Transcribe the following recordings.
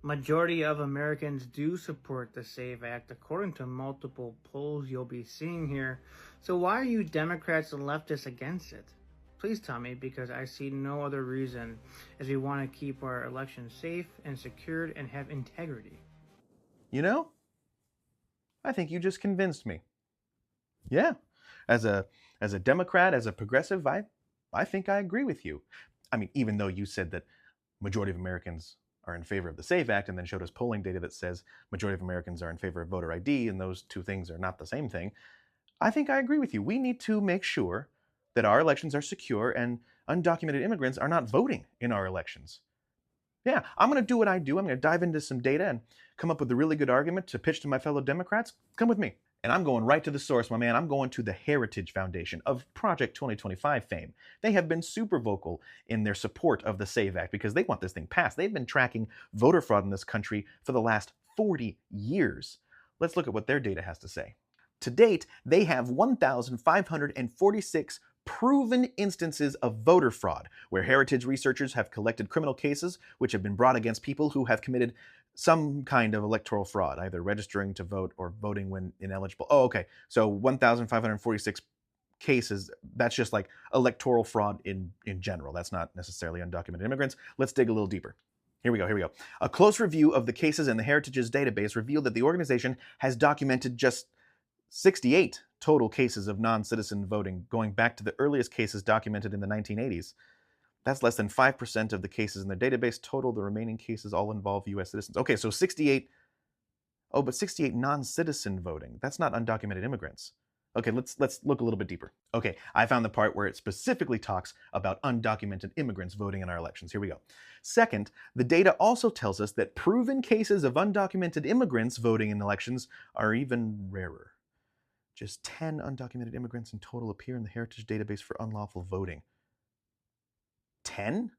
Majority of Americans do support the SAVE Act, according to multiple polls you'll be seeing here. So why are you Democrats and leftists against it? Please tell me, because I see no other reason, as we want to keep our elections safe and secured and have integrity. You know, I think you just convinced me. Yeah, as a Democrat, as a progressive, I think I agree with you. I mean, even though you said that majority of Americans are in favor of the SAVE Act and then showed us polling data that says majority of Americans are in favor of voter ID, and those two things are not the same thing, I think I agree with you. We need to make sure that our elections are secure and undocumented immigrants are not voting in our elections. Yeah, I'm going to do what I do. I'm going to dive into some data and come up with a really good argument to pitch to my fellow Democrats. Come with me. And I'm going right to the source, my man. I'm going to the Heritage Foundation of Project 2025 fame. They have been super vocal in their support of the SAVE Act because they want this thing passed. They've been tracking voter fraud in this country for the last 40 years. Let's look at what their data has to say. To date, they have 1,546 proven instances of voter fraud, where Heritage researchers have collected criminal cases which have been brought against people who have committed some kind of electoral fraud, either registering to vote or voting when ineligible. Oh, okay. So 1,546 cases, that's just like electoral fraud in general. That's not necessarily undocumented immigrants. Let's dig a little deeper. Here we go. A close review of the cases in the Heritage's database revealed that the organization has documented just 68 total cases of non-citizen voting, going back to the earliest cases documented in the 1980s. That's less than 5% of the cases in their database. Total, the remaining cases all involve U.S. citizens. Okay, so 68. Oh, but 68 non-citizen voting. That's not undocumented immigrants. Okay, let's look a little bit deeper. Okay, I found the part where it specifically talks about undocumented immigrants voting in our elections. Here we go. Second, the data also tells us that proven cases of undocumented immigrants voting in elections are even rarer. Just 10 undocumented immigrants in total appear in the Heritage database for unlawful voting. 10?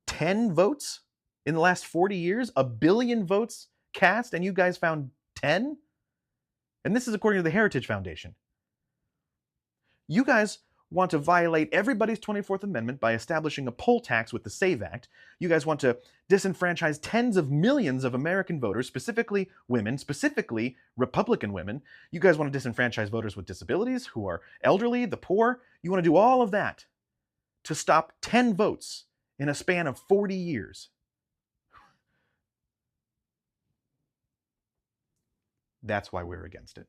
10 votes in the last 40 years? A billion votes cast, and you guys found 10? And this is according to the Heritage Foundation. You guys want to violate everybody's 24th Amendment by establishing a poll tax with the SAVE Act. You guys want to disenfranchise tens of millions of American voters, specifically women, specifically Republican women. You guys want to disenfranchise voters with disabilities, who are elderly, the poor. You want to do all of that to stop 10 votes in a span of 40 years. That's why we're against it.